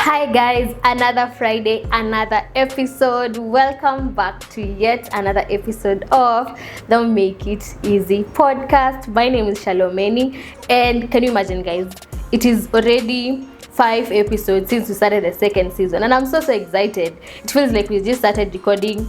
Hi guys, another Friday, another episode. Welcome back to yet another episode of the Make It Easy podcast. My name is Shalomeni, and can you imagine guys, it is already 5 episodes since we started the second season, and I'm so excited. It feels like we just started recording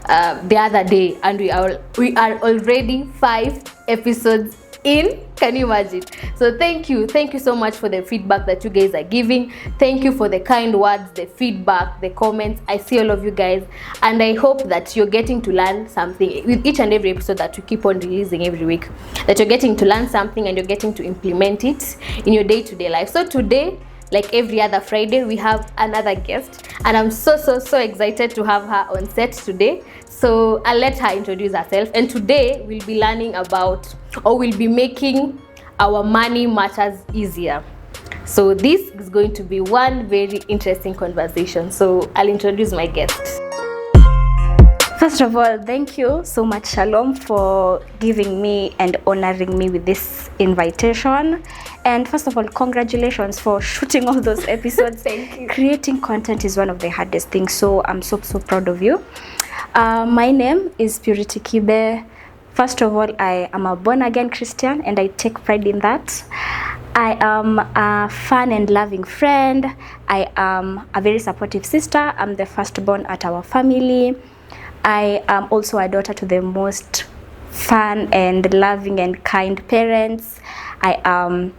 the other day, and we are already 5 episodes in. Can you imagine? So thank you so much for the feedback that you guys are giving. Thank you for the kind words, the feedback, the comments. I see all of you guys, and I hope that you're getting to learn something with each and every episode that we keep on releasing every week, that you're getting to learn something and you're getting to implement it in your day-to-day life. So today, like every other Friday, we have another guest, and I'm so excited to have her on set today. So I'll let her introduce herself, and today we'll be learning about, or we'll be making our money matters easier. So this is going to be one very interesting conversation. So I'll introduce my guest. First of all, thank you so much, Shalom, for giving me and honoring me with this invitation. And first of all, congratulations for shooting all those episodes. Thank you. Creating content is one of the hardest things, so I'm so proud of you. My name is Purity Kibe. First of all, I am a born-again Christian, and I take pride in that. I am a fun and loving friend. I am a very supportive sister. I'm the firstborn at our family. I am also a daughter to the most fun and loving and kind parents. I am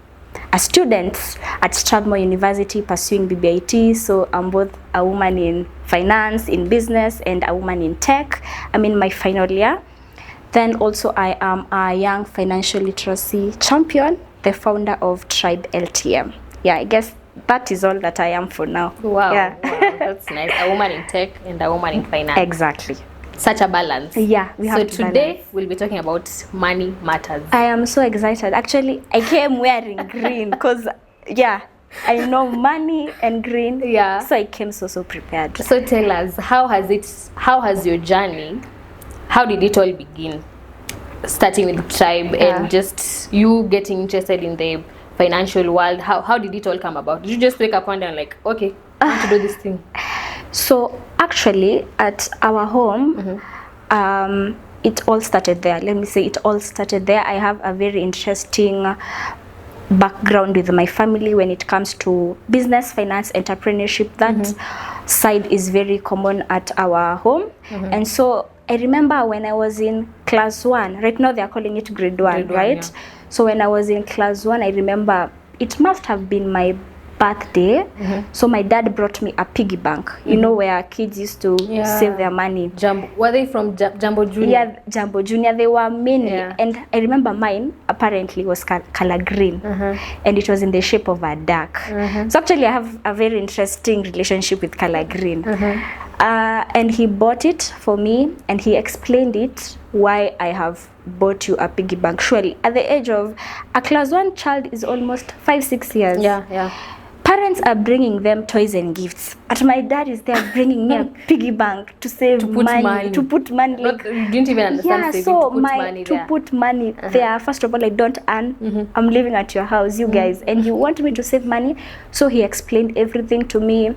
a student at Strathmore University pursuing BBIT, so I'm both a woman in finance, in business, and a woman in tech. I'm in my final year. Then also I am a young financial literacy champion, the founder of Tribe LTM. Yeah, I guess that is all that I am for now. Wow, yeah. Wow, that's nice. A woman in tech and a woman in finance. Exactly. Such a balance. Yeah, we have so to today balance. we'll be talking about money matters. I am so excited. Actually, I came wearing green because, yeah, I know money and green. Yeah. So I came so prepared. So tell us, how has your journey, how did it all begin? Starting with Tribe and just you getting interested in the financial world, how did it all come about? Did you just wake up one day and like, okay, I want to do this thing? So actually at our home, it all started there. Let me say it all started there. I have a very interesting background with my family when it comes to business, finance, entrepreneurship. That side is very common at our home. And so I remember when I was in class 1, right now they are calling it grade 1, right? Yeah. So when I was in class 1, I remember it must have been my birthday. So my dad brought me a piggy bank, you know, where kids used to save their money. Were they from Jumbo Junior? Yeah, Jumbo Junior. They were many. And I remember mine apparently was color green, and it was in the shape of a duck. So actually I have a very interesting relationship with color green. And he bought it for me, and he explained it why I have bought you a piggy bank. Surely at the age of a class 1 child is almost 5-6 years. Yeah. Parents are bringing them toys and gifts, but my dad is there bringing me a piggy bank to save money. To put money. Like, you didn't even understand saving, so to put money there. First of all, I don't earn. I'm living at your house, you guys, and you want me to save money. So he explained everything to me.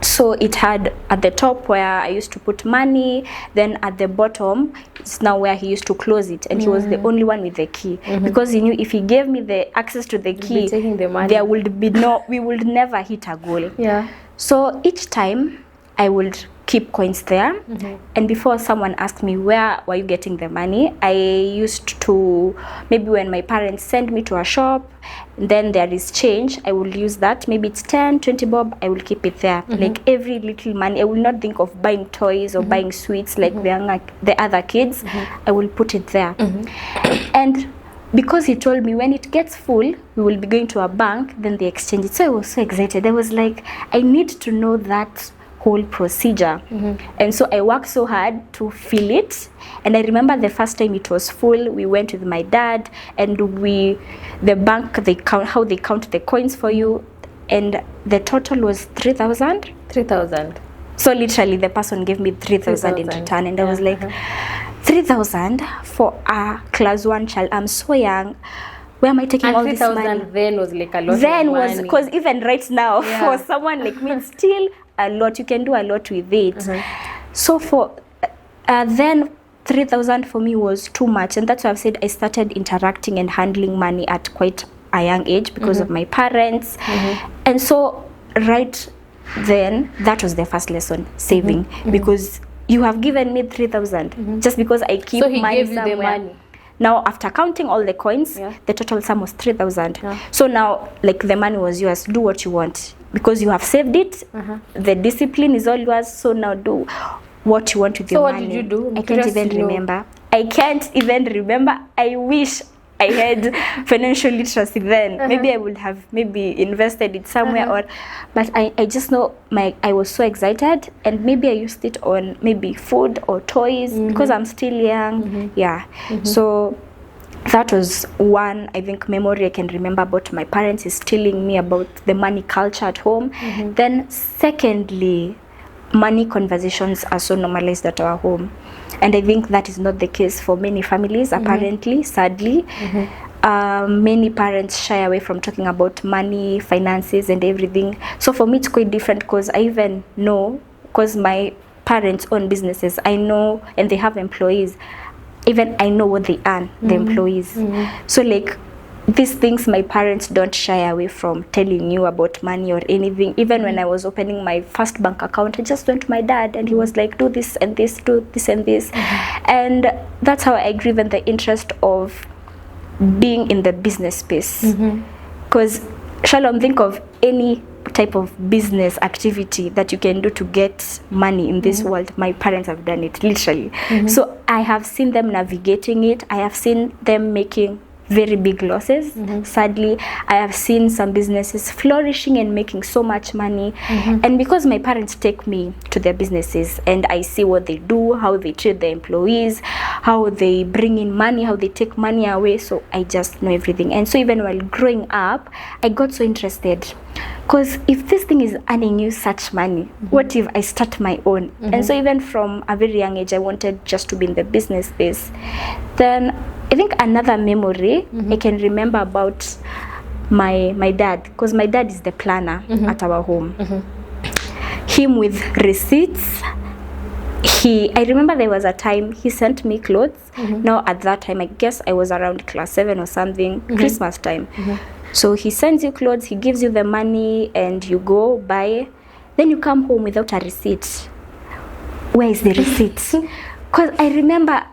So it had at the top where I used to put money, then at the bottom it's now where he used to close it, and he was the only one with the key, because he knew if he gave me the access to the key, taking the money, there would be we would never hit a goal. So each time I would keep coins there, and before someone asked me where were you getting the money, I used to, maybe when my parents send me to a shop, then there is change, I will use that. Maybe it's 10-20 bob, I will keep it there. Like every little money, I will not think of buying toys or buying sweets like the other kids. I will put it there. And because he told me when it gets full, we will be going to a bank, then they exchange it. So I was so excited. I was like, I need to know that whole procedure. And so I worked so hard to fill it. And I remember the first time it was full, we went with my dad, and the bank, they count the coins for you, and the total was 3,000. So literally the person gave me 3,000 in return, and I was like, 3,000 for a class 1 child. I'm so young. where am I taking and all this money? 3,000 then was like a lot Then of money. was, because even right now, for someone like me, it's still a lot. You can do a lot with it. So for then 3,000 for me was too much, and that's why I've said I started interacting and handling money at quite a young age because of my parents. And so right then, that was the first lesson, saving, because you have given me 3,000 just because I keep so he money gave you somewhere. the money. Now, after counting all the coins, the total sum was 3,000. So now, like, the money was yours. Do what you want because you have saved it. The discipline is all yours. So now do what you want with your money. So what did you do? I can't even remember. I can't even remember. I wish I had financial literacy then. Maybe I would have invested it somewhere, or, but I just know I was so excited, and maybe I used it on maybe food or toys because I'm still young. So that was one, I think, memory I can remember about my parents, is telling me about the money culture at home. Then secondly, money conversations are so normalized at our home, and I think that is not the case for many families, apparently, sadly. Many parents shy away from talking about money, finances and everything. So for me it's quite different, because I even know, because my parents own businesses, I know, and they have employees, even I know what they earn, the employees. So like, these things my parents don't shy away from telling you about money or anything. Even when I was opening my first bank account, I just went to my dad and he was like, do this and this, do this and this. And that's how I grew in the interest of being in the business space. Because Shalom, think of any type of business activity that you can do to get money in this world. My parents have done it, literally. So I have seen them navigating it. I have seen them making very big losses. Sadly, I have seen some businesses flourishing and making so much money. And because my parents take me to their businesses and I see what they do, how they treat their employees, how they bring in money, how they take money away, so I just know everything. And so even while growing up, I got so interested, because if this thing is earning you such money, what if I start my own? And so even from a very young age, I wanted just to be in the business space. Then I think another memory I can remember about my dad, because my dad is the planner at our home. Him with receipts. I remember there was a time he sent me clothes. Now at that time, I guess I was around class 7 or something, Christmas time. So he sends you clothes, he gives you the money, and you go buy. Then you come home without a receipt. Where is the receipt? Because I remember,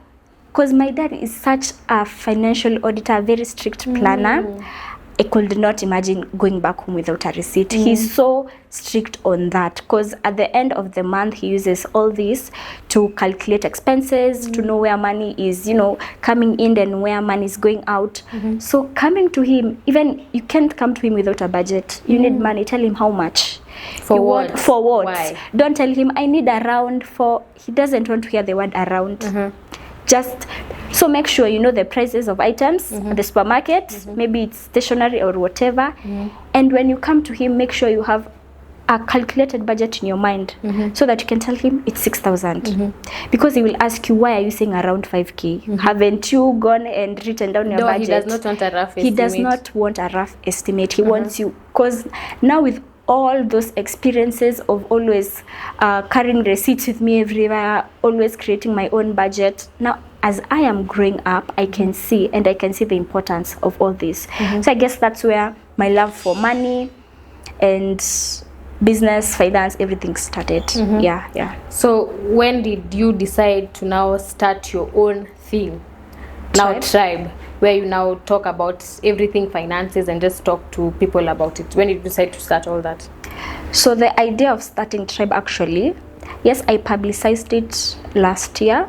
because my dad is such a financial auditor, very strict planner, I could not imagine going back home without a receipt. He's so strict on that, because at the end of the month, he uses all this to calculate expenses, to know where money is, coming in and where money is going out. So coming to him, even you can't come to him without a budget. You need money. Tell him how much. For what? For what? Why? Don't tell him I need around for. He doesn't want to hear the word around. Just so make sure you know the prices of items at the supermarket, maybe it's stationery or whatever. And when you come to him, make sure you have a calculated budget in your mind, so that you can tell him it's 6,000. Because he will ask you, why are you saying around 5K? Haven't you gone and written down your budget? He does not want a rough estimate. He does not want a rough estimate. He wants you, because now with all those experiences of always carrying receipts with me everywhere, always creating my own budget, now as I am growing up, I can see the importance of all this. So I guess that's where my love for money and business, finance, everything started. So when did you decide to now start your own thing? Now Tribe, where you now talk about everything finances and just talk to people about it. When did you decide to start all that? So the idea of starting Tribe, actually, yes, I publicized it last year,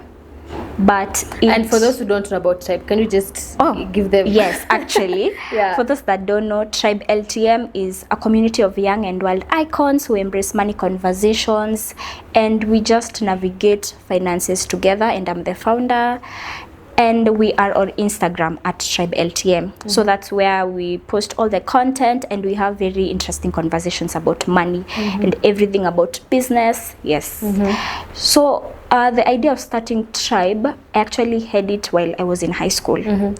but and for those who don't know about Tribe, can you just give them? Yes, actually, for those that don't know, Tribe LTM is a community of young and wild icons who embrace money conversations, and we just navigate finances together, and I'm the founder. And we are on Instagram at Tribe LTM. So that's where we post all the content, and we have very interesting conversations about money and everything about business. Yes. So the idea of starting Tribe, I actually had it while I was in high school.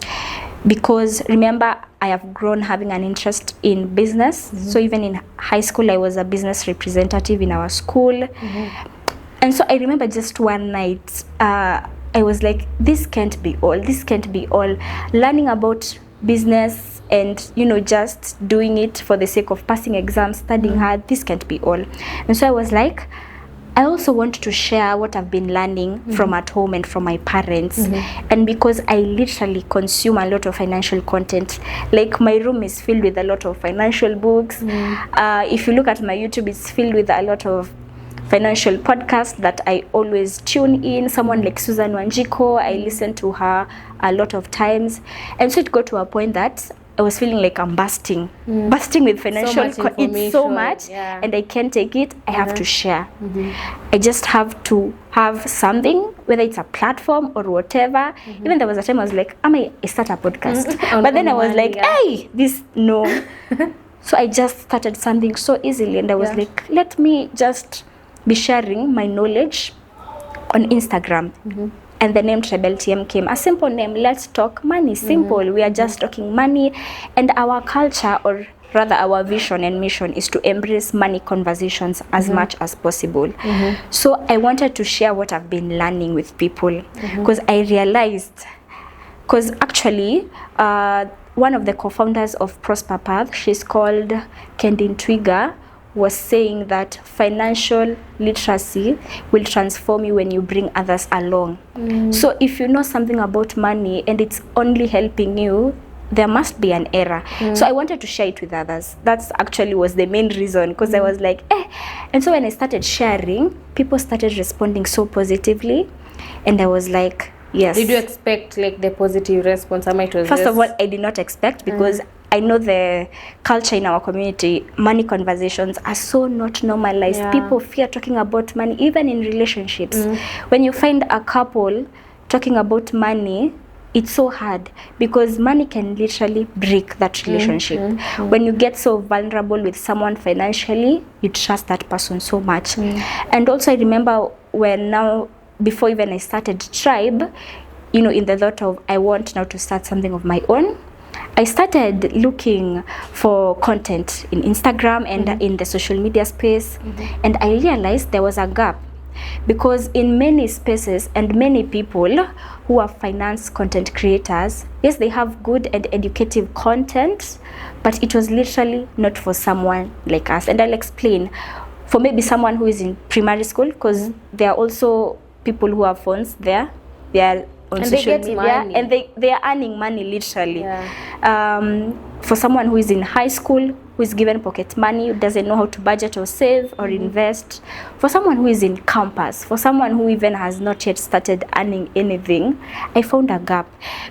Because remember, I have grown having an interest in business. So even in high school, I was a business representative in our school. And so I remember just one night, I was like, this can't be all. This can't be all. Learning about business and, you know, just doing it for the sake of passing exams, studying hard, this can't be all. And so I was like, I also want to share what I've been learning from at home and from my parents. And because I literally consume a lot of financial content, like my room is filled with a lot of financial books. If you look at my YouTube, it's filled with a lot of financial podcasts that I always tune in. Someone like Susan Wanjiko, I listen to her a lot of times. And so it got to a point that I was feeling like I'm bursting with financial it's so much, and I can't take it. I have to share. I just have to have something, whether it's a platform or whatever. Even there was a time I was like, I start a podcast? But then I was like, hey, this, no. So I just started something so easily, and I was like, let me just be sharing my knowledge on Instagram. And the name Tribe LTM came. A simple name, let's talk money, simple. We are just talking money. And our culture, or rather our vision and mission, is to embrace money conversations as much as possible. So I wanted to share what I've been learning with people, because I realized, because actually one of the co-founders of Prosper Path, she's called Kendin Twiga, was saying that financial literacy will transform you when you bring others along. So if you know something about money and it's only helping you, there must be an error. So I wanted to share it with others. That's actually was the main reason, because I was like, And so when I started sharing, people started responding so positively, and I was like, yes. Did you expect like the positive response? First of all, I did not expect, because I know the culture in our community, money conversations are so not normalized. People fear talking about money, even in relationships. When you find a couple talking about money, it's so hard, because money can literally break that relationship. When you get so vulnerable with someone financially, you trust that person so much. And also I remember before even I started Tribe, you know, in the thought of I want now to start something of my own, I started looking for content in Instagram and in the social media space, and I realized there was a gap, because in many spaces and many people who are finance content creators, yes, they have good and educative content, but it was literally not for someone like us. And I'll explain. For maybe someone who is in primary school, because there are also people who have phones there, they are on and social media money. And they are earning money literally. For someone who is in high school, who is given pocket money, who doesn't know how to budget or save or invest, for someone who is in campus, for someone who even has not yet started earning anything, I found a gap,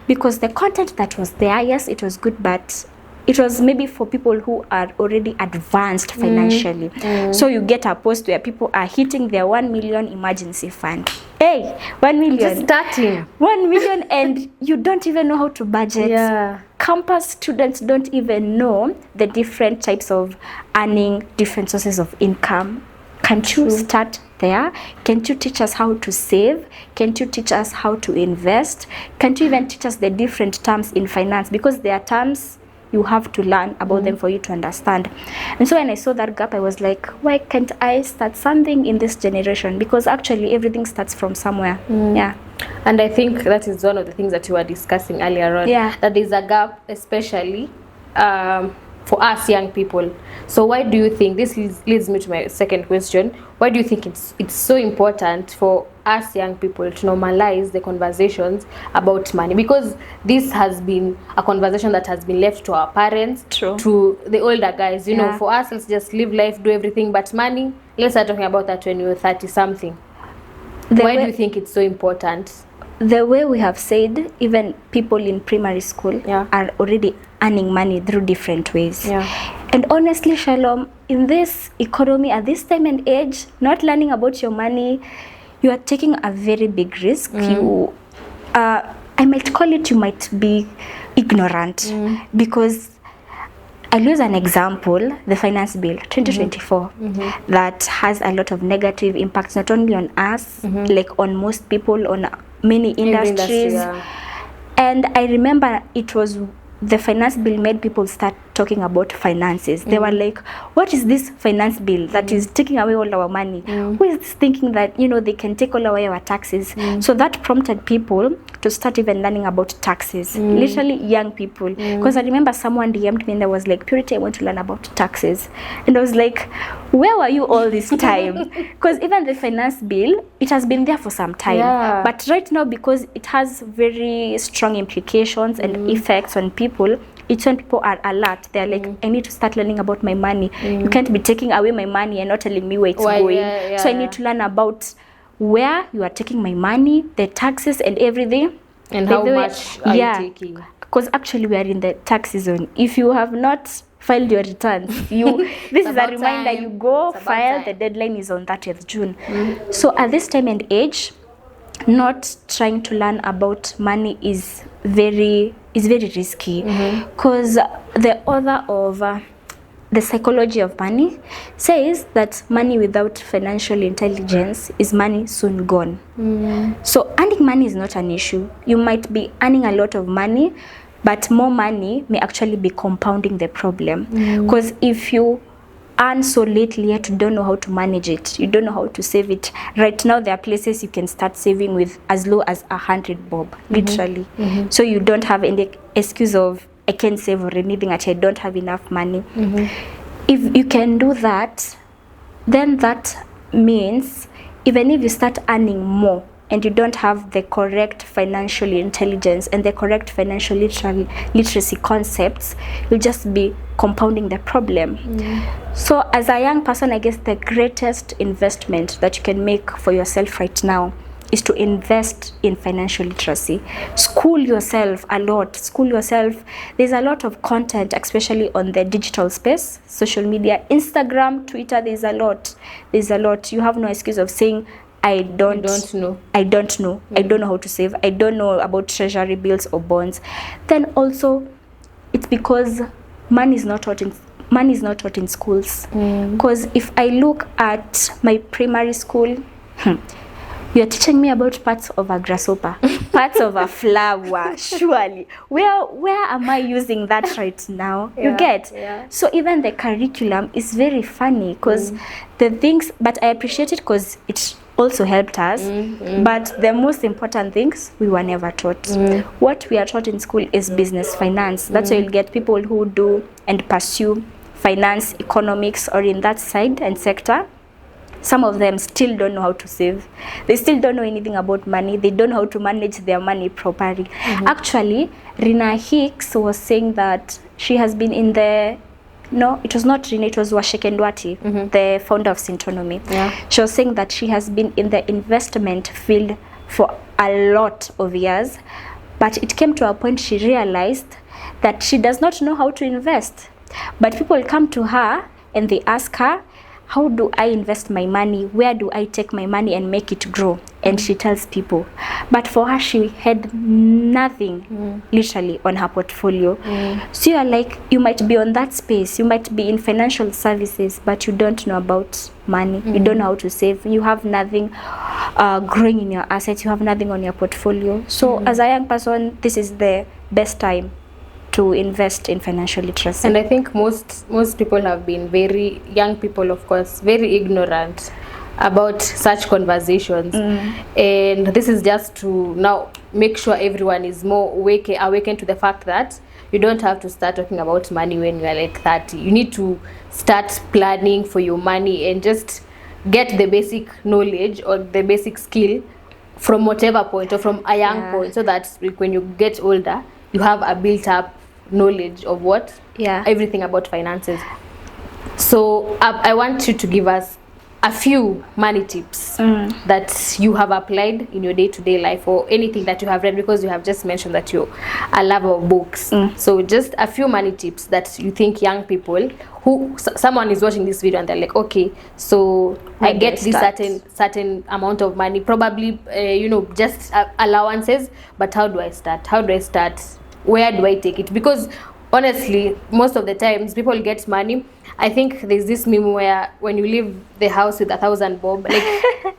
because the content that was there, yes, it was good, but it was maybe for people who are already advanced financially. So you get a post where people are hitting their 1 million emergency fund. Hey, 1 million. Just starting. 1 million, and you don't even know how to budget. Campus students don't even know the different types of earning, different sources of income. Can't you start there? Can't you teach us how to save? Can't you teach us how to invest? Can't you even teach us the different terms in finance? Because there are terms you have to learn about them for you to understand. And so when I saw that gap, I was like, why can't I start something in this generation? Because actually everything starts from somewhere. And I think that is one of the things that you were discussing earlier on, that there's a gap, especially for us young people. So why do you think, this leads me to my second question, why do you think it's so important for us young people to normalize the conversations about money? Because this has been a conversation that has been left to our parents, to the older guys, you know, for us, let's just live life, do everything, but money, let's start talking about that when you're 30 something. Why do you think it's so important? The way we have said, even people in primary school are already earning money through different ways. And honestly, Shalom, in this economy, at this time and age, not learning about your money, you are taking a very big risk. You, I might call it, you might be ignorant, because I'll use an example, the finance bill 2024, that has a lot of negative impacts, not only on us, like on most people, on many industries. And I remember it was the finance bill made people start talking about finances. They were like, what is this finance bill that is taking away all our money? Who is this thinking that, you know, they can take all away our taxes? So that prompted people to start even learning about taxes. Literally young people. Because I remember someone DM'd me and I was like, Purity, I want to learn about taxes. And I was like, where were you all this time? Because even the finance bill, it has been there for some time. Yeah. But right now, because it has very strong implications and effects on people, it's when people are alert. They're like, I need to start learning about my money. You can't be taking away my money and not telling me where it's going. So I need to learn about where you are taking my money, the taxes and everything. And how much are you taking? Because actually we are in the tax season. If you have not filed your returns, this is a reminder, you go file. The deadline is on 30th June. So at this time and age, not trying to learn about money is very risky, because the author of The Psychology of Money says that money without financial intelligence is money soon gone. So earning money is not an issue. You might be earning a lot of money, but more money may actually be compounding the problem, because if you earn so little yet you don't know how to manage it, you don't know how to save it. Right now there are places you can start saving with as low as 100 bob, literally. So you don't have any excuse of I can't save or anything, I don't have enough money. If you can do that, then that means even if you start earning more and you don't have the correct financial intelligence and the correct financial literacy concepts, you'll just be compounding the problem. So as a young person, I guess the greatest investment that you can make for yourself right now is to invest in financial literacy. School yourself a lot. School yourself. There's a lot of content, especially on the digital space, social media, Instagram, Twitter. There's a lot. You have no excuse of saying, I don't know I don't know how to save, I don't know about treasury bills or bonds. Then also it's because money is not taught in schools. Because if I look at my primary school, you're teaching me about parts of a grasshopper, parts of a flower. Surely, where am I using that right now? You get? So even the curriculum is very funny, because the things, but I appreciate it because it also helped us. But the most important things we were never taught. What we are taught in school is business, finance. That's why you'll get people who do and pursue finance, economics, or in that side and sector. Some of them still don't know how to save. They still don't know anything about money. They don't know how to manage their money properly. Actually, Rina Hicks was saying that she has been in the, no, it was not Rina, it was Washekendwati, the founder of Syntonomy. She was saying that she has been in the investment field for a lot of years, but it came to a point she realized that she does not know how to invest. But people come to her and they ask her, how do I invest my money? Where do I take my money and make it grow? And she tells people. But for her, she had nothing literally on her portfolio. So you're like, you might be on that space. You might be in financial services, but you don't know about money. You don't know how to save. You have nothing growing in your assets. You have nothing on your portfolio. So as a young person, this is the best time to invest in financial literacy. And I think most people have been, very young people of course, very ignorant about such conversations. And this is just to now make sure everyone is more awakened to the fact that you don't have to start talking about money when you are like 30. You need to start planning for your money and just get the basic knowledge or the basic skill from whatever point or from a young point, so that when you get older you have a built up knowledge of what everything about finances. So I want you to give us a few money tips that you have applied in your day-to-day life, or anything that you have read, because you have just mentioned that you're a lover of books. So just a few money tips that you think young people who someone is watching this video and they're like, okay, so I get this certain amount of money, probably just allowances, but how do I start? Where do I take it? Because honestly, most of the times people get money. I think there's this meme where when you leave the house with 1,000 bob, like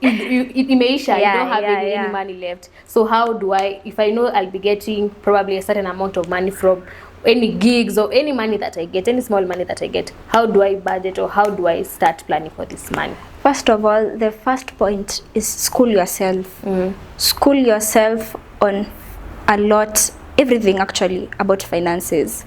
it imeisha, you don't have any money left. So how do I, if I know I'll be getting probably a certain amount of money from any gigs or any money that I get, any small money that I get, how do I budget or how do I start planning for this money? First of all, the first point is school yourself. School yourself on a lot, everything actually about finances.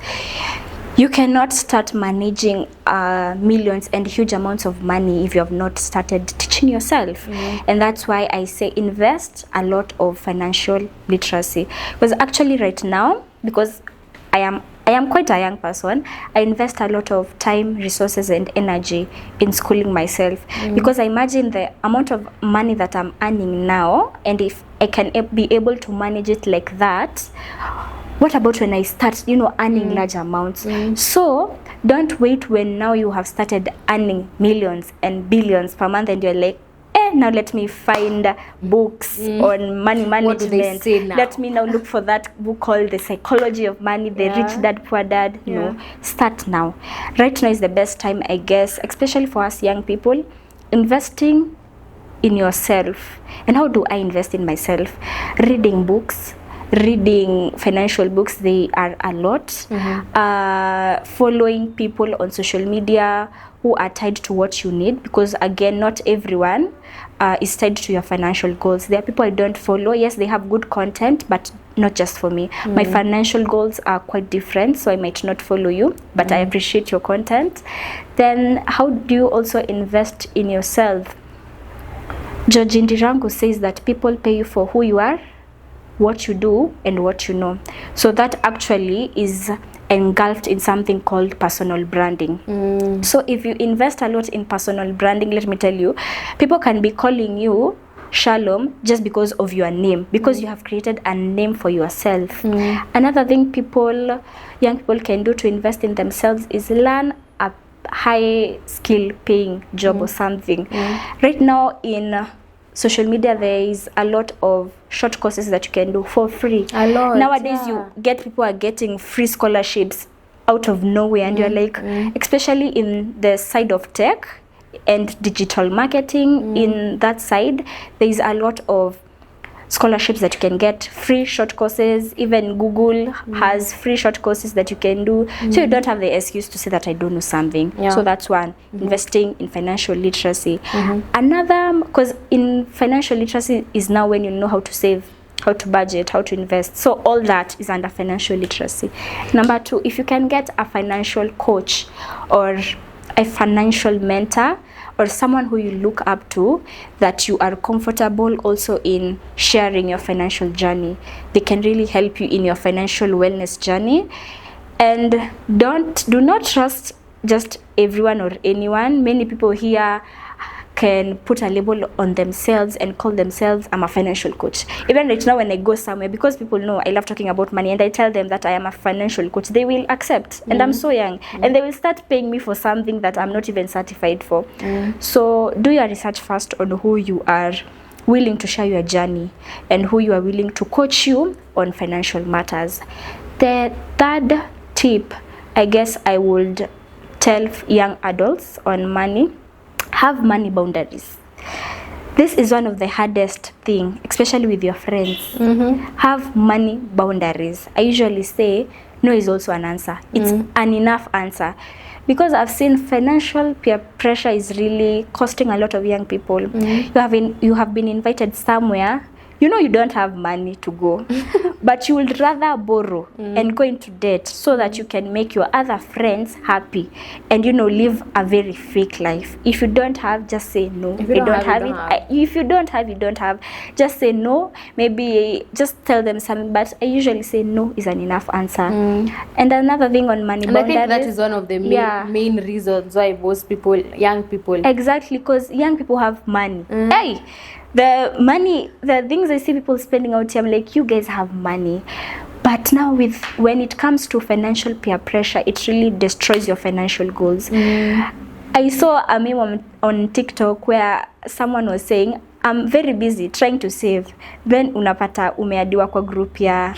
You cannot start managing millions and huge amounts of money if you have not started teaching yourself. And that's why I say invest a lot of financial literacy. Because actually right now, because I am quite a young person, I invest a lot of time, resources and energy in schooling myself. Because I imagine the amount of money that I'm earning now, and if I can be able to manage it like that, what about when I start, earning large amounts? So don't wait when now you have started earning millions and billions per month and you're like, now let me find books on money management. What do they say now? Let me now look for that book called The Psychology of Money, The Rich Dad, Poor Dad. No, start now. Right now is the best time, I guess, especially for us young people, investing in yourself. And how do I invest in myself? Reading books, reading financial books, they are a lot. Following people on social media who are tied to what you need, because again, not everyone is tied to your financial goals. There are people I don't follow. Yes, they have good content, but not just for me. My financial goals are quite different, so I might not follow you, but I appreciate your content. Then how do you also invest in yourself? George Indirango says that people pay you for who you are, what you do and what you know. So that actually is engulfed in something called personal branding. So if you invest a lot in personal branding, let me tell you, people can be calling you Shalom just because of your name, because you have created a name for yourself. Another thing young people can do to invest in themselves is learn a high skill paying job or something. Right now in social media, there is a lot of short courses that you can do for free. A lot. Nowadays, people are getting free scholarships out of nowhere, and you're like, especially in the side of tech and digital marketing, in that side, there is a lot of scholarships that you can get, free short courses. Even Google has free short courses that you can do. So you don't have the excuse to say that I don't know something. So that's one, investing in financial literacy. Another, because in financial literacy is now when you know how to save, how to budget, how to invest. So all that is under financial literacy. Number two, if you can get a financial coach or a financial mentor, or someone who you look up to, that you are comfortable also in sharing your financial journey, they can really help you in your financial wellness journey. And do not trust just everyone or anyone. Many people here can put a label on themselves and call themselves, I'm a financial coach. Even right now when I go somewhere, because people know I love talking about money, and I tell them that I am a financial coach, they will accept. And I'm so young. And they will start paying me for something that I'm not even certified for. So do your research first on who you are willing to share your journey and who you are willing to coach you on financial matters. The third tip, I guess I would tell young adults on money: have money boundaries. This is one of the hardest thing, especially with your friends. Have money boundaries. I usually say no is also an answer. It's an enough answer, because I've seen financial peer pressure is really costing a lot of young people. You have been invited somewhere, you don't have money to go, but you would rather borrow and go into debt so that you can make your other friends happy and live a very fake life. If you don't have, just say no. If you don't have it, if you don't have, you don't have. Just say no. Maybe just tell them something, but I usually say no is an enough answer. And another thing on money boundaries, I think that is one of the main reasons why most people, young people, exactly, because young people have money. Hey, the things I see people spending out here, I'm like, you guys have money. But now when it comes to financial peer pressure, it really destroys your financial goals. I saw a meme on TikTok where someone was saying, I'm very busy trying to save. Then unapata umeadiwa kwa group ya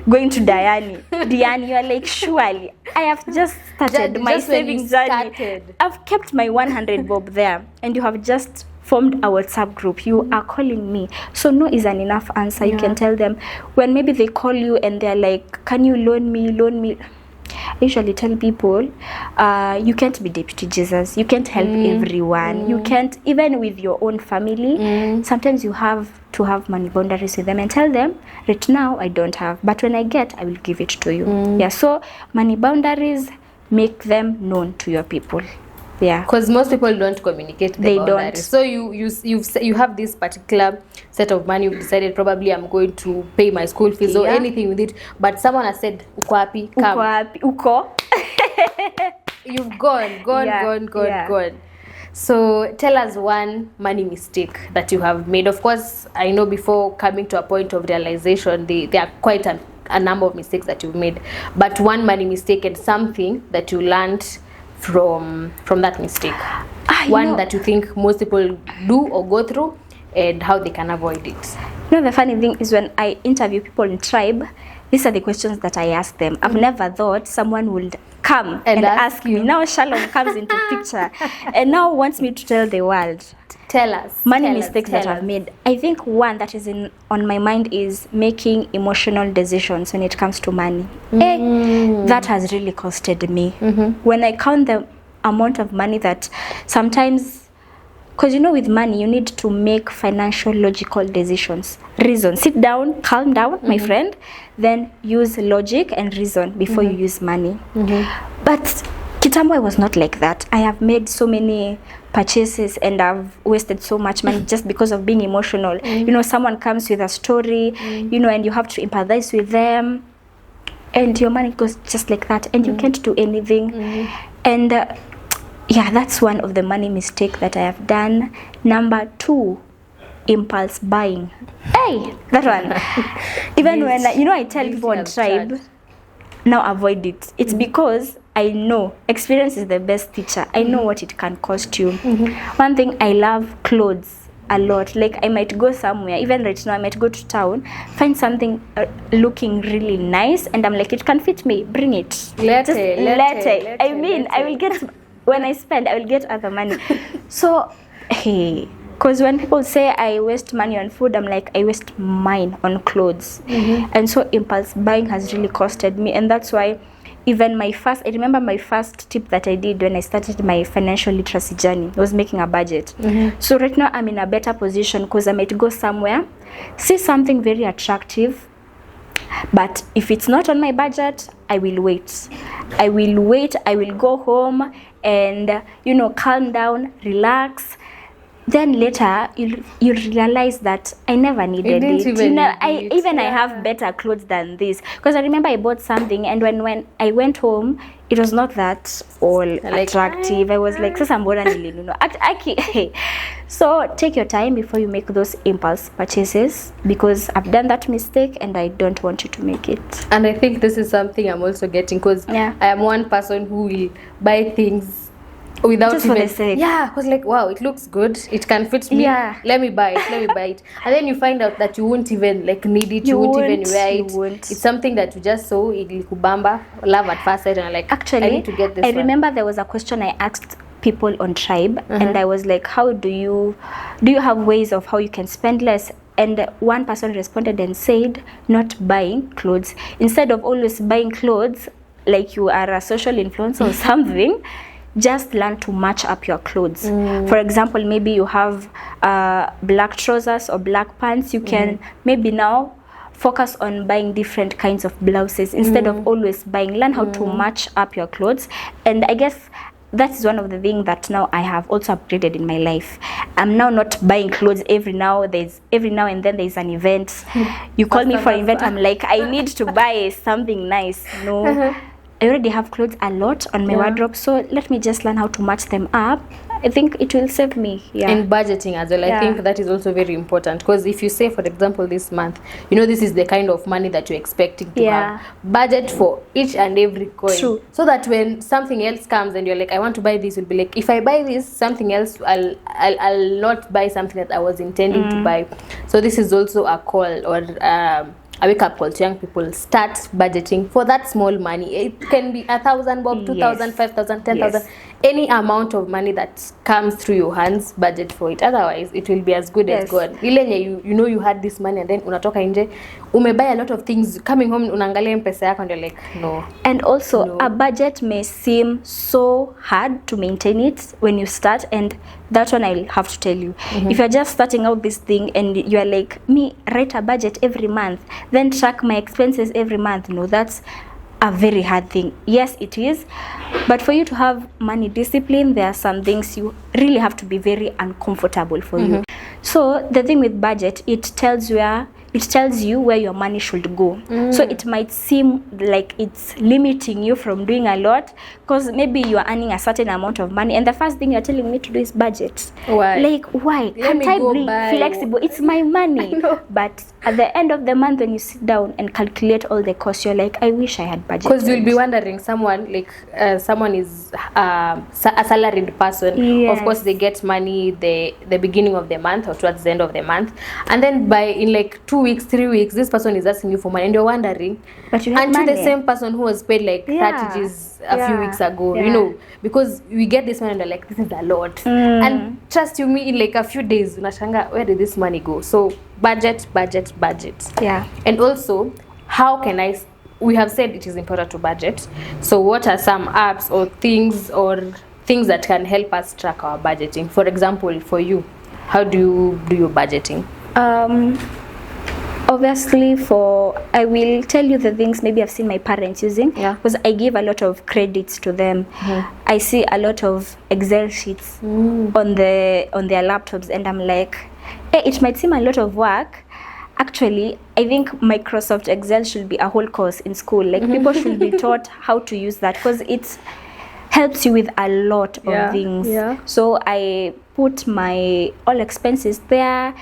going to Diani, you're like, surely I have just started my saving journey. I've kept my 100 bob there, and you have just formed a WhatsApp group. You are calling me. So no is an enough answer. You can tell them when maybe they call you and they're like, can you loan me? I usually tell people, you can't be Deputy Jesus. You can't help everyone. You can't, even with your own family. Sometimes you have to have money boundaries with them and tell them, right now I don't have, but when I get, I will give it to you. Yeah, so money boundaries, make them known to your people. Yeah, because most people don't communicate the boundaries. Don't. So you have this particular set of money. You've decided probably I'm going to pay my school fees or anything with it, but someone has said uko wapi, come. Uko. You've gone. So tell us one money mistake that you have made. Of course, I know before coming to a point of realization, there are quite a number of mistakes that you've made, but one money mistake and something that you learned from that mistake, one that you think most people do or go through, and how they can avoid it. The funny thing is, when I interview people in Tribe, these are the questions that I ask them. I've never thought someone would come and ask me. Now Shalom comes into picture and now wants me to tell the world. Tell us. Money mistakes that I've made. I think one that is on my mind is making emotional decisions when it comes to money. That has really costed me. When I count the amount of money that sometimes, because with money you need to make financial logical decisions. Reason. Sit down, calm down, my friend, then use logic and reason before you use money. But kitambo, I was not like that. I have made so many purchases and I've wasted so much money just because of being emotional. Someone comes with a story, and you have to empathize with them, and your money goes just like that, and you can't do anything. And that's one of the money mistake that I have done. Number 2, impulse buying. Hey, that one. Even when I tell people on Tribe, now avoid it. It's because I know experience is the best teacher. I know what it can cost you. One thing, I love clothes a lot. Like, I might go somewhere, even right now I might go to town, find something looking really nice, and I'm like, it can fit me, bring it. Let it. I will get, when I spend, I will get other money. So, hey, because when people say I waste money on food, I'm like, I waste mine on clothes. And so impulse buying has really costed me, and that's why even I remember my first tip that I did when I started my financial literacy journey was making a budget. So right now I'm in a better position because I might go somewhere, see something very attractive, but if it's not on my budget, I will wait. I will go home and calm down, relax. Then later you realize that I never needed it. I have better clothes than this, because I remember I bought something, and when I went home, it was not that all attractive. I was like, so take your time before you make those impulse purchases, because I've done that mistake and I don't want you to make it. And I think this is something I'm also getting, because I am one person who will buy things without just even, for the sake. because like, wow, it looks good, it can fit me, let me buy it, and then you find out that you won't even need it, you won't even wear it. It's something that you just saw, ilikubamba, love at first sight, and actually, I need to get this. I remember there was a question I asked people on Tribe, and I was like, how do you have ways of how you can spend less? And one person responded and said, not buying clothes. Instead of always buying clothes like you are a social influencer or something, just learn to match up your clothes. For example, maybe you have black trousers or black pants. You can maybe now focus on buying different kinds of blouses instead of always buying. Learn how to match up your clothes. And I guess that is one of the things that now I have also upgraded in my life. I'm now not buying clothes every now and then there's an event. You call me for an event, I'm like, I need to buy something nice. No. I already have clothes a lot on my wardrobe, so let me just learn how to match them up. I think it will save me. And budgeting as well. I think that is also very important, because if you say, for example, this month, this is the kind of money that you're expecting to have. Budget for each and every coin. True. So that when something else comes and you're like, I want to buy this, you'll be like, if I buy this, something else, I'll not buy something that I was intending to buy. So this is also a call, or a wake-up call to young people. Start budgeting for that small money. It can be 1,000 bob, 2,000, 5,000, 10,000. any amount of money that comes through your hands, budget for it. Otherwise, it will be as good as gone. Ile you know you had this money and then unatoka nje, buy a lot of things. Coming home, unaangalia mpesa yako and you're like, no. And also, a budget may seem so hard to maintain it when you start, and that one I'll have to tell you. If you're just starting out this thing and you're like, me, write a budget every month, then track my expenses every month. No, that's a very hard thing. Yes, it is. But for you to have money discipline, there are some things you really have to be very uncomfortable for you. So the thing with budget, it tells you where your money should go. So it might seem like it's limiting you from doing a lot, because maybe you are earning a certain amount of money and the first thing you're telling me to do is budget. Why? Like, why? Can't I be flexible? It's my money. But at the end of the month, when you sit down and calculate all the costs, you're like, I wish I had budget. Because you'll be wondering, someone is a salaried person. Of course, they get money the beginning of the month or towards the end of the month, and then in like 2 weeks, 3 weeks, this person is asking you for money and you're wondering, but you have until money. The same person who was paid like 30 G's a few weeks ago, you know, because we get this money and they're like, this is a lot. And trust you me, in like a few days, unashanga, where did this money go? So budget. Yeah. And also, how can we have said it is important to budget. So what are some apps or things that can help us track our budgeting? For example, for you, how do you do your budgeting? Obviously, I will tell you the things maybe I've seen my parents using, because I give a lot of credits to them. I see a lot of Excel sheets on their laptops, and I'm like, hey, it might seem a lot of work. Actually, I think Microsoft Excel should be a whole course in school. Like, people should be taught how to use that, because it helps you with a lot of things. So I put my all expenses there.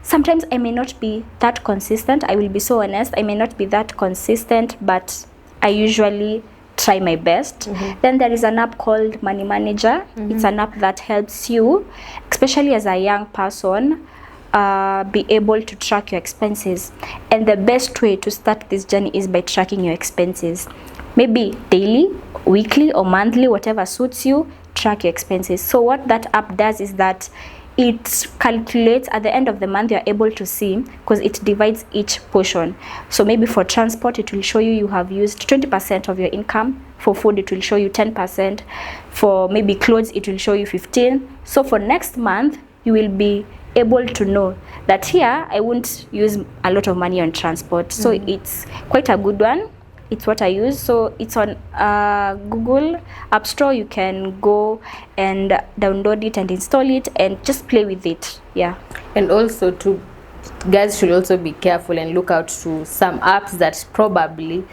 Sometimes I may not be that consistent. I will be so honest. I may not be that consistent, but I usually try my best. Then there is an app called Money Manager. It's an app that helps you, especially as a young person, be able to track your expenses. And the best way to start this journey is by tracking your expenses. Maybe daily, weekly, or monthly, whatever suits you, track your expenses. So what that app does is that it calculates at the end of the month. You're able to see, because it divides each portion. So maybe for transport, it will show you have used 20% of your income. For food, it will show you 10%. For maybe clothes, it will show you 15%. So for next month, you will be able to know that here I won't use a lot of money on transport. So it's quite a good one. It's what I use. So it's on Google App Store. You can go and download it and install it and just play with it. And also, guys should also be careful and look out to some apps that probably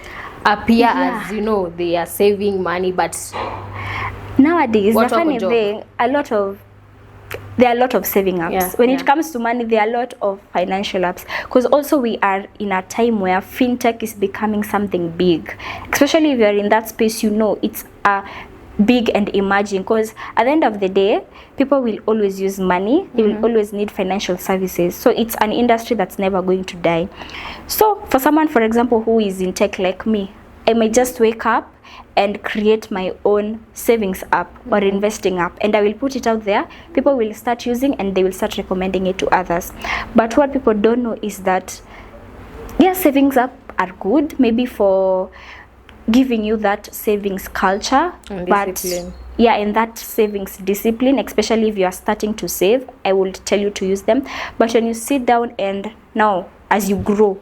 appear as, they are saving money, but nowadays the funny thing, there are a lot of saving apps. When it comes to money, there are a lot of financial apps, because also we are in a time where fintech is becoming something big, especially if you're in that space. It's a big and emerging, because at the end of the day, people will always use money. They will always need financial services. So it's an industry that's never going to die. So for someone, for example, who is in tech like me, I may just wake up and create my own savings app or investing app, and I will put it out there. People will start using and they will start recommending it to others. But what people don't know is that savings app are good, maybe for giving you that savings culture and discipline. But in that savings discipline, especially if you are starting to save, I will tell you to use them. But when you sit down and now as you grow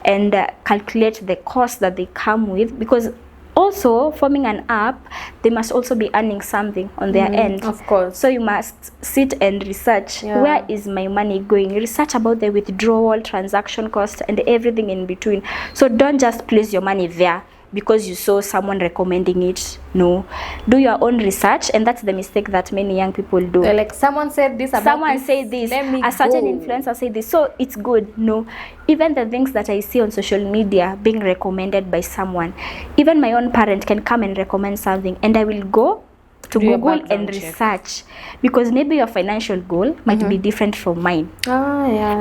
and calculate the costs that they come with, because also forming an app, they must also be earning something on their end. Of course. So you must sit and research, where is my money going? Research about the withdrawal, transaction cost, and everything in between. So don't just place your money there because you saw someone recommending it. No, do your own research, and that's the mistake that many young people do. They're like, someone said this about someone said this, a certain influencer said this, so it's good. No, even the things that I see on social media being recommended by someone, even my own parent can come and recommend something, and I will go to Google and research, because maybe your financial goal might be different from mine.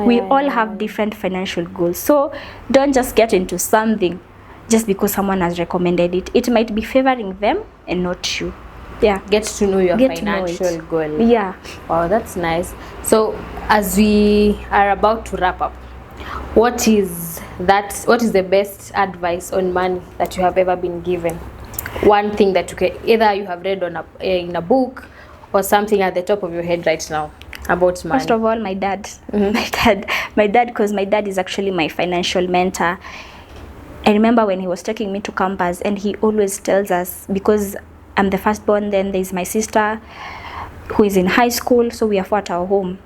We all have different financial goals. So don't just get into something just because someone has recommended it. It might be favoring them and not you. get to know your financial goal. Yeah. Wow, that's nice. So as we are about to wrap up, what is the best advice on money that you have ever been given? One thing that either you have read in a book or something at the top of your head right now about money. First of all, my dad. My dad, because my dad is actually my financial mentor. I remember when he was taking me to campus, and he always tells us, because I'm the firstborn, then there's my sister who is in high school, so we are four at our home.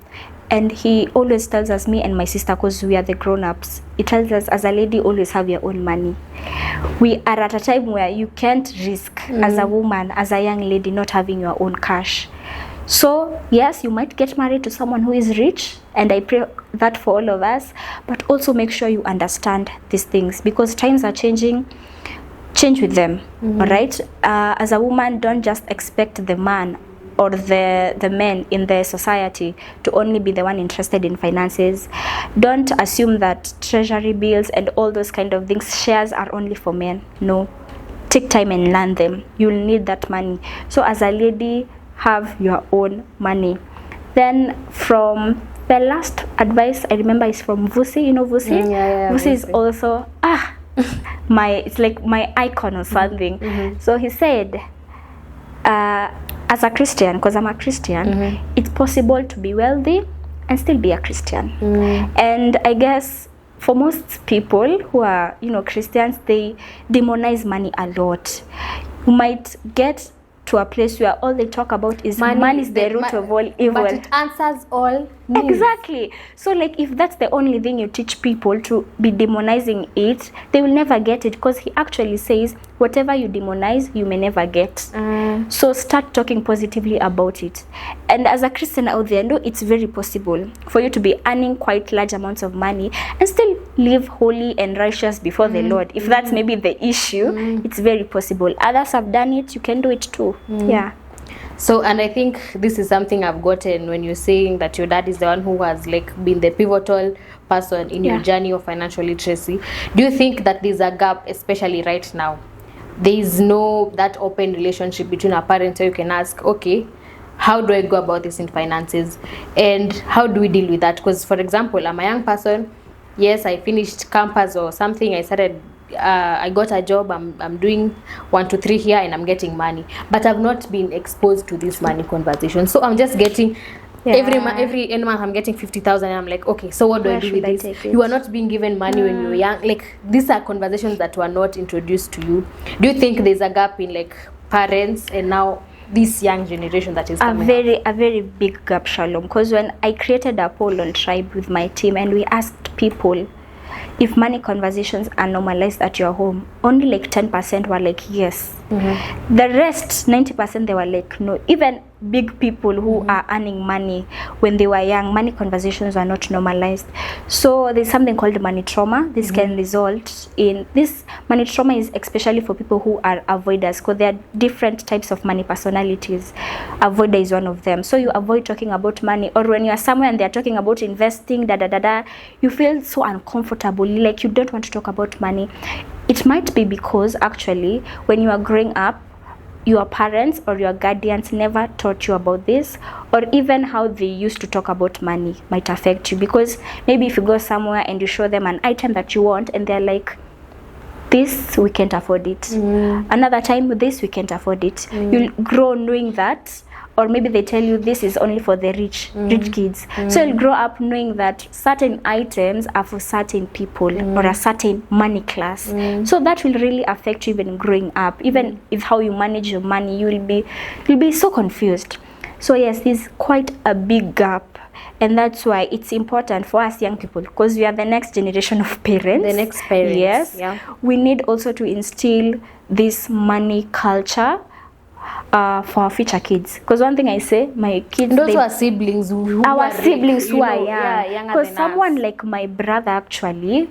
And he always tells us, me and my sister, because we are the grown-ups, he tells us, as a lady, always have your own money. We are at a time where you can't risk, as a woman, as a young lady, not having your own cash. So yes, you might get married to someone who is rich, and I pray that for all of us, but also make sure you understand these things, because times are changing. Change with them. All right, as a woman, don't just expect the man or the men in the society to only be the one interested in finances. Don't assume that treasury bills and all those kind of things, shares, are only for men. No, take time and learn them. You'll need that money. So as a lady, have your own money. Then from the last advice I remember is from Vusi. You know Vusi? Vusi is also it's like my icon or something. So he said, as a Christian, because I'm a Christian, it's possible to be wealthy and still be a Christian. And I guess for most people who are, Christians, they demonize money a lot. You might get to a place where all they talk about is money is the root of all evil. But it answers all needs. Exactly. So like, if that's the only thing you teach people, to be demonizing it, they will never get it, because he actually says whatever you demonize, you may never get. So start talking positively about it. And as a Christian out there, know it's very possible for you to be earning quite large amounts of money and still live holy and righteous before the Lord. If that's maybe the issue, it's very possible. Others have done it, you can do it too. Yeah. So, and I think this is something I've gotten when you're saying that your dad is the one who has been the pivotal person in your journey of financial literacy. Do you think that there's a gap, especially right now? There is no that open relationship between a parent where you can ask, okay, how do I go about this in finances, and how do we deal with that? Because, for example, I'm a young person. Yes, I finished campus or something. I got a job. I'm doing 1, 2, 3 here, and I'm getting money. But I've not been exposed to this money conversation. So I'm just getting every month I'm getting 50,000, and I'm like, okay, so what do I do with this? You are not being given money when you were young. Like, these are conversations that were not introduced to you. Do you think there's a gap in parents and now this young generation that is coming a very big gap, Shalom? Because when I created a poll on Tribe with my team, and we asked people if money conversations are normalized at your home, only 10% were like yes. The rest 90%, they were like no. Even big people who are earning money when they were young, money conversations are not normalized. So there's something called money trauma. This can result in this. Money trauma is especially for people who are avoiders, because there are different types of money personalities. Avoider is one of them. So you avoid talking about money, or when you are somewhere and they're talking about investing, you feel so uncomfortable, like you don't want to talk about money. It might be because actually when you are growing up, your parents or your guardians never taught you about this, or even how they used to talk about money might affect you. Because maybe if you go somewhere and you show them an item that you want, and they're like, this, we can't afford it. Another time, this, we can't afford it. You'll grow knowing that. Or maybe they tell you this is only for the rich kids. So you'll grow up knowing that certain items are for certain people or a certain money class. So that will really affect you even growing up. Even if how you manage your money, you'll be so confused. So yes, there's quite a big gap. And that's why it's important for us young people, because we are the next generation of parents. The next parents. Yes. Yeah. We need also to instill this money culture for our future kids. Because one thing I say, my kids, those are siblings who our are siblings who are young. Because someone like my brother actually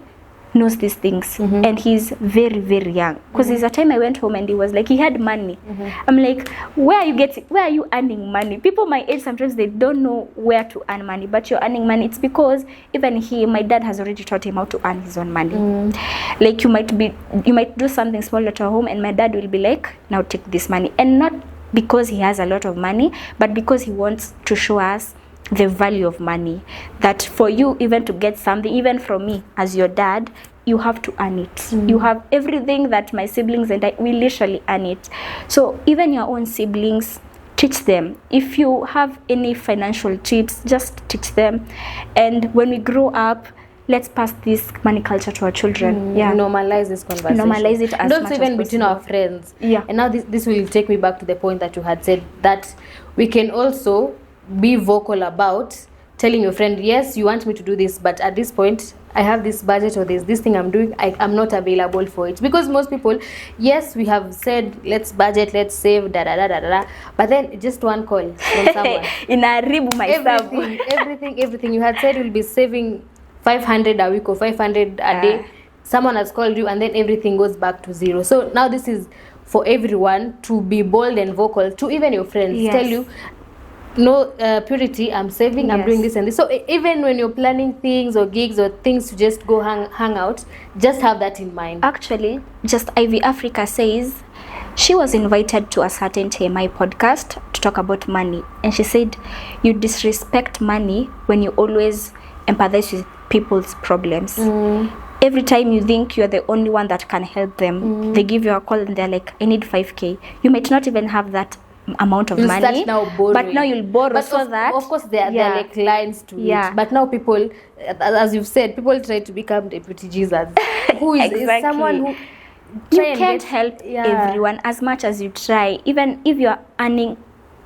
knows these things, and he's very, very young. Because there's a time I went home and he was like, he had money. I'm like, where are you earning money? People my age, sometimes they don't know where to earn money, but you're earning money. It's because even my dad has already taught him how to earn his own money. You might do something small at your home, and my dad will be like, now take this money, and not because he has a lot of money, but because he wants to show us the value of money. That for you even to get something, even from me as your dad, you have to earn it. You have everything that my siblings and I, we literally earn it. So even your own siblings, teach them. If you have any financial tips, just teach them. And when we grow up, let's pass this money culture to our children. Normalize this conversation. Normalize it as not much even as between possible. our friends. And now this will take me back to the point that you had said, that we can also be vocal about telling your friend, yes, you want me to do this, but at this point I have this budget, or this thing I'm doing, I'm not available for it. Because most people, yes, we have said let's budget, let's save, but then just one call from someone inaharibu myself. everything you had said you'll be saving 500 a week or 500 a day, someone has called you and then everything goes back to zero. So now this is for everyone to be bold and vocal, to even your friends. Tell you, no, Purity, I'm saving, I'm doing this and this. So even when you're planning things or gigs or things to just go hang out, just have that in mind. Actually, just Ivy Africa says she was invited to a certain TMI podcast to talk about money, and she said you disrespect money when you always empathize with people's problems. Every time you think you're the only one that can help them, they give you a call and they're like, I need 5k. You might not even have that amount of money, but now you'll borrow. But of course there are like lines to it. But now people, as you've said, people try to become deputy Jesus, who is, is someone who you can't help everyone as much as you try. Even if you're earning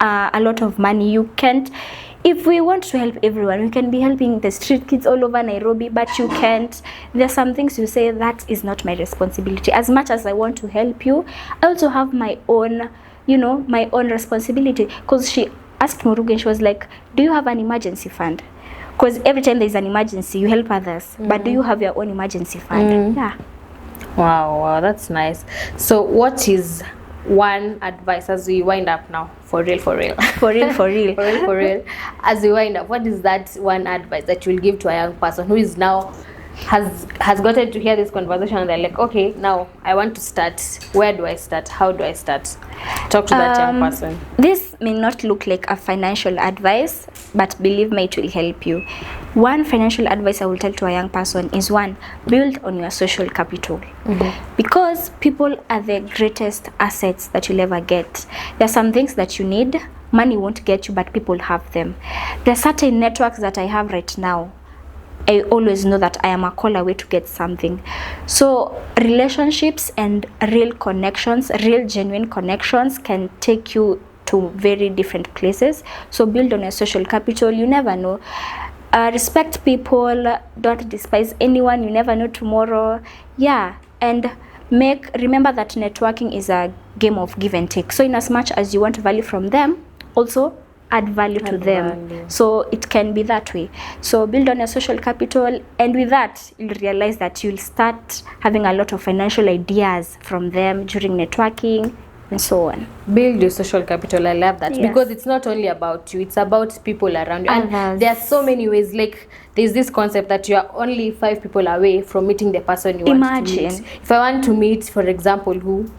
a lot of money, you can't. If we want to help everyone, we can be helping the street kids all over Nairobi, but you can't. There's some things you say, that is not my responsibility. As much as I want to help you, I also have my own, my own responsibility. Because she asked Muruge, and she was like, do you have an emergency fund? Because every time there's an emergency, you help others. But do you have your own emergency fund? Wow, that's nice. So what is one advice as we wind up now, for real as we wind up, what is that one advice that you'll give to a young person who is now has gotten to hear this conversation and they're like, okay, now I want to start. Where do I start? How do I start? Talk to that young person. This may not look like a financial advice, but believe me, it will help you. One financial advice I will tell to a young person is, one, build on your social capital. Because people are the greatest assets that you'll ever get. There are some things that you need, money won't get you, but people have them. There are certain networks that I have right now. I always know that I am a call away to get something. So relationships and real connections, real genuine connections can take you to very different places. So build on your social capital. You never know. Respect people. Don't despise anyone. You never know tomorrow. And remember that networking is a game of give and take. So in as much as you want value from them, also add value to them. So it can be that way. So build on your social capital, and with that you'll realize that you'll start having a lot of financial ideas from them during networking and so on. Build your social capital. I love that. Because it's not only about you, it's about people around you. And there are so many ways. Like there's this concept that you are only 5 people away from meeting the person you want to meet. If I want to meet, for example, who,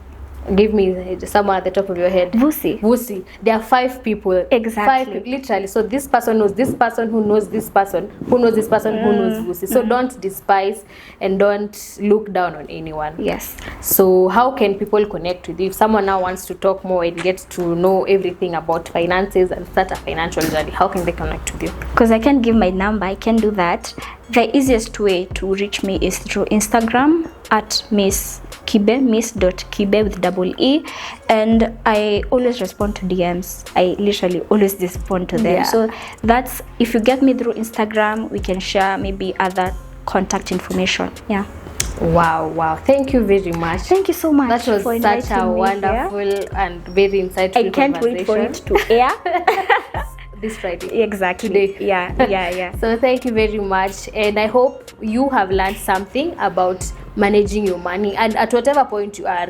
give me someone at the top of your head. Vusi. There are 5 people. Exactly. 5 literally. So this person knows this person who knows this person who knows this person who knows Vusi. So don't despise and don't look down on anyone. Yes. So how can people connect with you? If someone now wants to talk more and get to know everything about finances and start a financial journey, how can they connect with you? Because I can't give my number, I can do that. The easiest way to reach me is through Instagram at Miss Kibe, miss.kibe with double E, and I always respond to DMs. I literally always respond to them. So that's, if you get me through Instagram, we can share maybe other contact information. Wow, thank you very much. Thank you so much. That was such a wonderful and very insightful I can't wait for it to air. This Friday. Exactly. Today. Yeah. So thank you very much, and I hope you have learned something about managing your money. And at whatever point you are,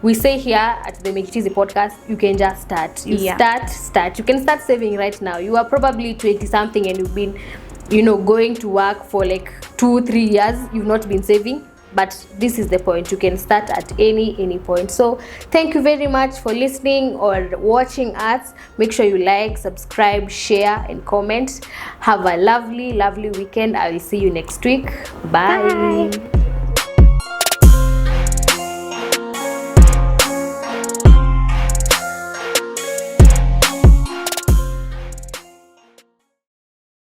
we say here at the Make It Easy podcast, you can just start. Start. You can start saving right now. You are probably 20 something and you've been, going to work for like 2-3 years. You've not been saving. but this is the point. You can start at any point. So thank you very much for listening or watching us. Make sure you like, subscribe, share and comment. Have a lovely weekend. I will see you next week. Bye.